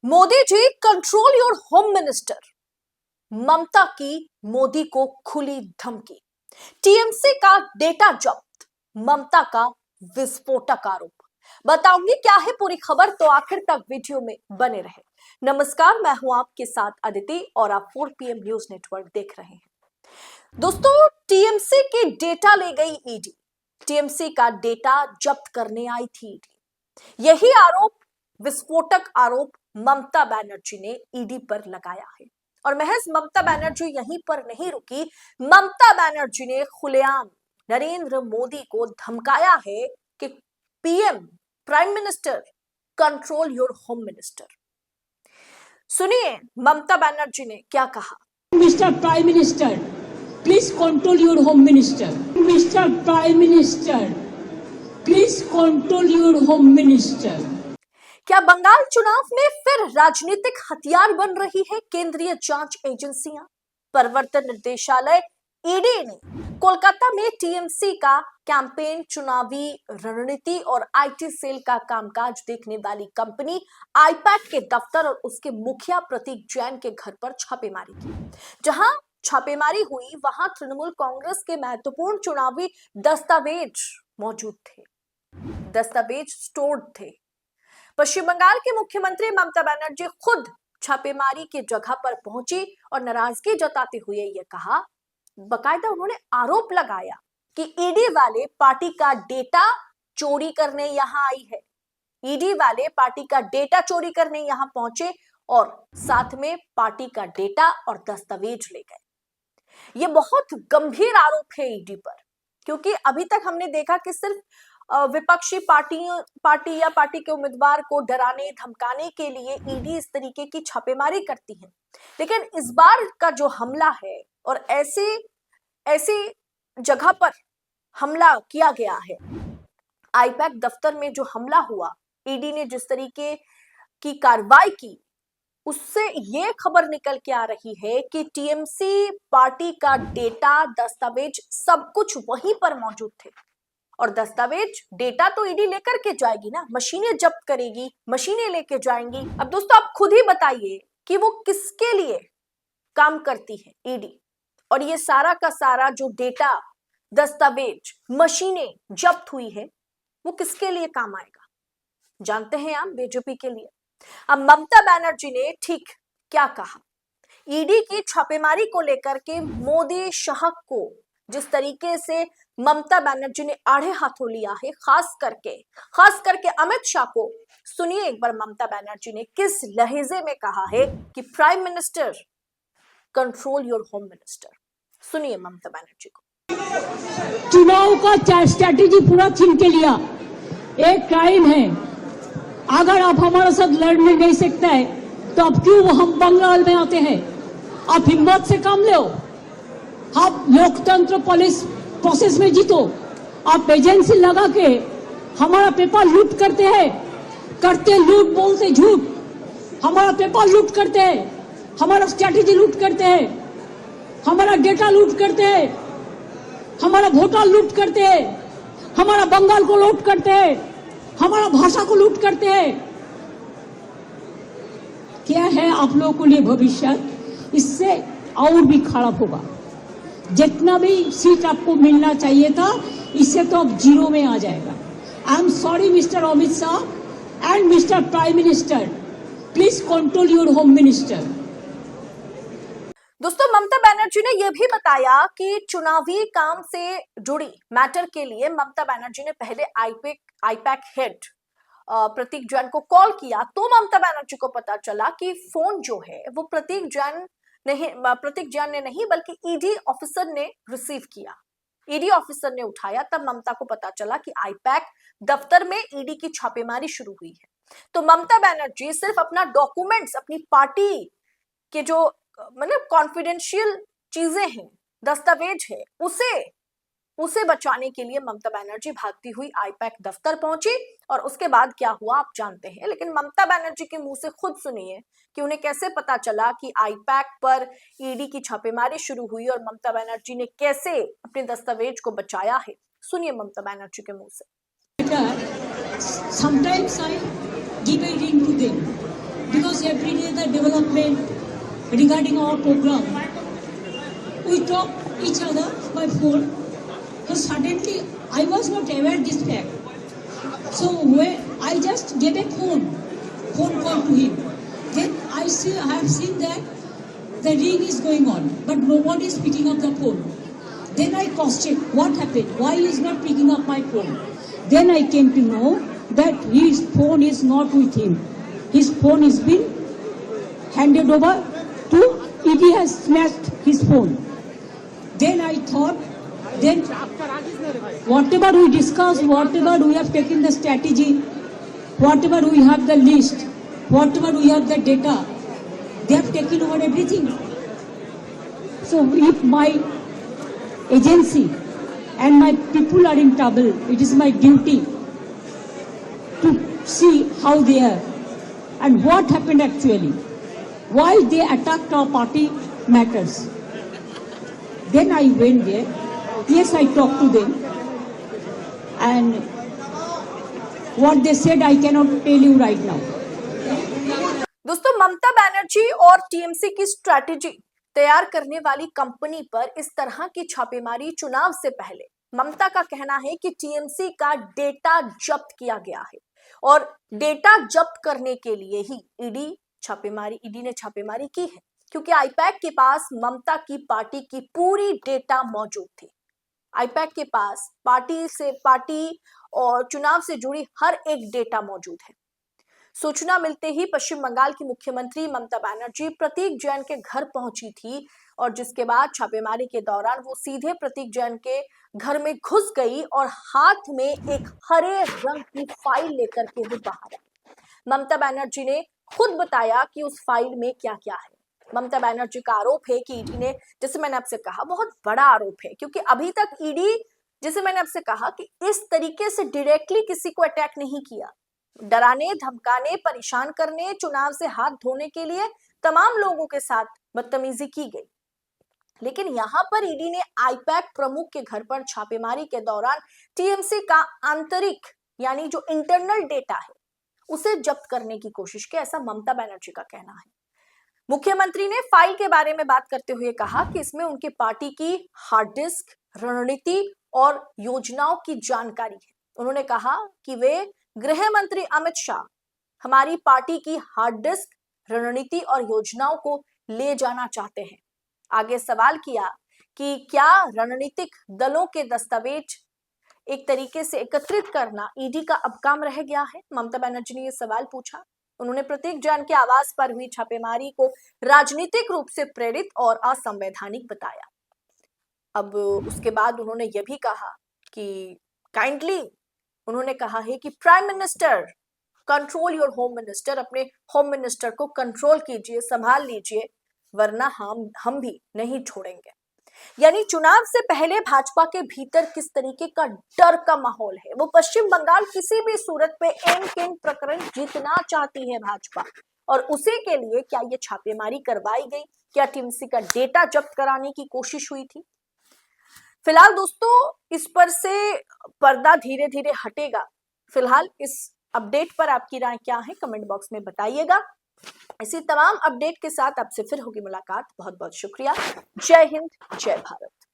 Modi ji control your home minister. Mamata की मोदी को खुली धमकी। टीएमसी का डेटा जब्त, ममता का विस्फोटक आरोप। बताऊंगी क्या है पूरी खबर, तो आखिर तक वीडियो में बने रहे। नमस्कार, मैं हूं आपके साथ अदिति और आप 4 PM न्यूज नेटवर्क देख रहे हैं। दोस्तों, टीएमसी की डेटा ले गई ईडी। टीएमसी का डेटा जब्त करने आई थी ईडी। यही आरोप, विस्फोटक आरोप ममता बनर्जी ने ईडी पर लगाया है। और महज ममता बनर्जी यहीं पर नहीं रुकी, ममता बनर्जी ने खुलेआम नरेंद्र मोदी को धमकाया है कि PM, prime minister, control your home minister. सुनिए ममता बनर्जी ने क्या कहा। Mister prime minister, please control your home minister. Mister prime minister, please control your home minister. क्या बंगाल चुनाव में फिर राजनीतिक हथियार बन रही है केंद्रीय जांच एजेंसियां? प्रवर्तन निदेशालय ईडी ने कोलकाता में टीएमसी का कैंपेन, चुनावी रणनीति और आईटी सेल का कामकाज देखने वाली कंपनी आईपैक के दफ्तर और उसके मुखिया प्रतीक जैन के घर पर छापेमारी की। जहां छापेमारी हुई वहां तृणमूल कांग्रेस के महत्वपूर्ण चुनावी दस्तावेज मौजूद थे, दस्तावेज स्टोर्ड थे। पश्चिम बंगाल के मुख्यमंत्री ममता बनर्जी खुद छापेमारी की जगह पर पहुंची और नाराजगी जताते हुए यह कहा, बकायदा उन्होंने आरोप लगाया कि ईडी वाले पार्टी का डेटा चोरी करने यहां आई है। ईडी वाले पार्टी का डेटा चोरी करने यहां पहुंचे और साथ में पार्टी का डेटा और दस्तावेज ले गए। यह बहुत गंभीर आरोप है ईडी पर, क्योंकि अभी तक हमने देखा कि सिर्फ विपक्षी पार्टी या पार्टी के उम्मीदवार को डराने धमकाने के लिए ईडी इस तरीके की छापेमारी करती है। लेकिन इस बार का जो हमला है और ऐसी जगह पर हमला किया गया है, आईपैक दफ्तर में जो हमला हुआ, ईडी ने जिस तरीके की कार्रवाई की, उससे यह खबर निकल के आ रही है कि टीएमसी पार्टी का डेटा, दस्तावेज सब कुछ वहीं पर मौजूद थे। और दस्तावेज, डेटा तो ईडी लेकर के जाएगी ना, मशीनें जब्त करेगी, मशीनें लेके जाएंगी। अब दोस्तों आप खुद ही बताइए कि वो किसके लिए काम करती है ईडी, और ये सारा का सारा जो डेटा, दस्तावेज, मशीनें जब्त हुई है, वो किसके लिए काम आएगा? जानते हैं आप, बीजेपी के लिए। अब ममता बनर्जी ने ठीक क्या कहा। ईडी की छापेमारी को लेकर के मोदी शाह को जिस तरीके से ममता बनर्जी ने आड़े हाथों लिया है, खास करके अमित शाह को, सुनिए एक बार ममता बनर्जी ने किस लहजे में कहा है कि prime minister, control your home minister. सुनिए ममता बनर्जी को। चुनाव का स्ट्रैटेजी पूरा छीन के लिया, एक क्राइम है। अगर आप हमारे साथ लड़ने नहीं सकते हैं तो अब क्यों हम बंगाल में आते हैं? आप हिम्मत से काम लो, आप लोकतंत्र पुलिस प्रोसेस में जीतो। आप एजेंसी लगा के हमारा पेपर लूट करते हैं, करते लूट, बोलते झूठ। हमारा पेपर लूट करते हैं, हमारा स्ट्रैटेजी लूट करते हैं, हमारा डेटा लूट करते हैं, हमारा वोटर लूट करते हैं, हमारा बंगाल को लूट करते हैं, हमारा भाषा को लूट करते हैं। क्या है आप लोगों के लिए भविष्य? इससे और भी खराब होगा। जितना भी सीट आपको मिलना चाहिए था, इससे तो अब जीरो में आ जाएगा। I am sorry mister Amit Shah and mister prime minister, please control your home minister. दोस्तों, ममता बनर्जी ने यह भी बताया कि चुनावी काम से जुड़ी मैटर के लिए ममता बनर्जी ने पहले आईपैक हेड प्रतीक जैन को कॉल किया, तो ममता बनर्जी को पता चला कि फोन जो है वो प्रतीक जैन ने नहीं बल्कि ईडी ऑफिसर ने रिसीव किया। ईडी ऑफिसर ने उठाया, तब ममता को पता चला कि आईपैक दफ्तर में ईडी की छापेमारी शुरू हुई है। तो ममता बनर्जी सिर्फ अपना डॉक्यूमेंट्स, अपनी पार्टी के जो मतलब कॉन्फिडेंशियल चीजें हैं, दस्तावेज है, उसे बचाने के लिए ममता बनर्जी भागती हुई आईपैक दफ्तर पहुंची। और उसके बाद क्या हुआ आप जानते हैं, लेकिन ममता बनर्जी के मुंह से खुद सुनिए कि उन्हें कैसे पता चला कि आईपैक पर ईडी की छापेमारी शुरू हुई और ममता बनर्जी ने कैसे अपने दस्तावेज को बचाया है। सुनिए ममता बनर्जी के मुंह से। Sometimes I give a ring to them. because every day the development regarding our program, we talk each other by phone. So suddenly I was not aware this fact. So when I just gave a phone call to him, then I have seen that the ring is going on, but nobody is picking up the phone. Then I questioned what happened, why he is not picking up my phone. Then I came to know that his phone is not with him. His phone is been handed over to ED has smashed his phone. Then I thought, then whatever we discussed, whatever we have taken the strategy, whatever we have the list, whatever we have the data, they have taken over everything. So if my agency and my people are in trouble, it is my duty to see how they are and what happened actually, why they attacked our party matters. Then I went there. Yes, I talked to them, and what they said I cannot tell you right now. दोस्तों, ममता बनर्जी और TMC की strategy तैयार करने वाली company पर इस तरह की छापेमारी चुनाव से पहले ममता का कहना है कि टीएमसी का डेटा जब्त किया गया है और डेटा जब्त करने के लिए ही ईडी ने छापेमारी की है, क्योंकि आईपैक के पास ममता की पार्टी की पूरी डेटा मौजूद थी। आईपैक के पास पार्टी और चुनाव से जुड़ी हर एक डेटा मौजूद है। सूचना मिलते ही पश्चिम बंगाल की मुख्यमंत्री ममता बनर्जी प्रतीक जैन के घर पहुंची थी और जिसके बाद छापेमारी के दौरान वो सीधे प्रतीक जैन के घर में घुस गई और हाथ में एक हरे रंग की फाइल लेकर के वो बाहर आई। ममता बनर्जी ने खुद बताया कि उस फाइल में क्या क्या है। ममता बनर्जी का आरोप है कि ईडी ने, जैसे मैंने आपसे कहा, बहुत बड़ा आरोप है, क्योंकि अभी तक ईडी, जैसे मैंने आपसे कहा, कि इस तरीके से डायरेक्टली किसी को अटैक नहीं किया। डराने, धमकाने, परेशान करने, चुनाव से हाथ धोने के लिए तमाम लोगों के साथ बदतमीजी की गई। लेकिन यहां पर ईडी ने आईपैक प्रमुख के घर पर छापेमारी के दौरान टीएमसी का आंतरिक, यानी जो इंटरनल डेटा है, उसे जब्त करने की कोशिश की, ऐसा ममता बनर्जी का कहना है। मुख्यमंत्री ने फाइल के बारे में बात करते हुए कहा कि इसमें उनकी पार्टी की हार्ड डिस्क, रणनीति और योजनाओं की जानकारी है। उन्होंने कहा कि वे गृह मंत्री अमित शाह हमारी पार्टी की हार्ड डिस्क, रणनीति और योजनाओं को ले जाना चाहते हैं। आगे सवाल किया कि क्या रणनीतिक दलों के दस्तावेज एक तरीके से एकत्रित करना ईडी का अब काम रह गया है? ममता बनर्जी ने यह सवाल पूछा। उन्होंने प्रतीक जैन के आवास पर हुई छापेमारी को राजनीतिक रूप से प्रेरित और असंवैधानिक बताया। अब उसके बाद उन्होंने यह भी कहा कि काइंडली, उन्होंने कहा है कि prime minister control your home minister, अपने होम मिनिस्टर को कंट्रोल कीजिए, संभाल लीजिए, वरना हम भी नहीं छोड़ेंगे। यानी चुनाव से पहले भाजपा के भीतर किस तरीके का डर का माहौल है। वो पश्चिम बंगाल किसी भी सूरत पे एन प्रकरण जीतना चाहती है भाजपा, और उसी के लिए क्या ये छापेमारी करवाई गई? क्या टीएमसी का डेटा जब्त कराने की कोशिश हुई थी? फिलहाल दोस्तों, इस पर से पर्दा धीरे धीरे हटेगा। फिलहाल इस अपडेट पर आपकी राय क्या है, कमेंट बॉक्स में बताइएगा। इसी तमाम अपडेट के साथ आपसे फिर होगी मुलाकात। बहुत बहुत शुक्रिया। जय हिंद, जय भारत।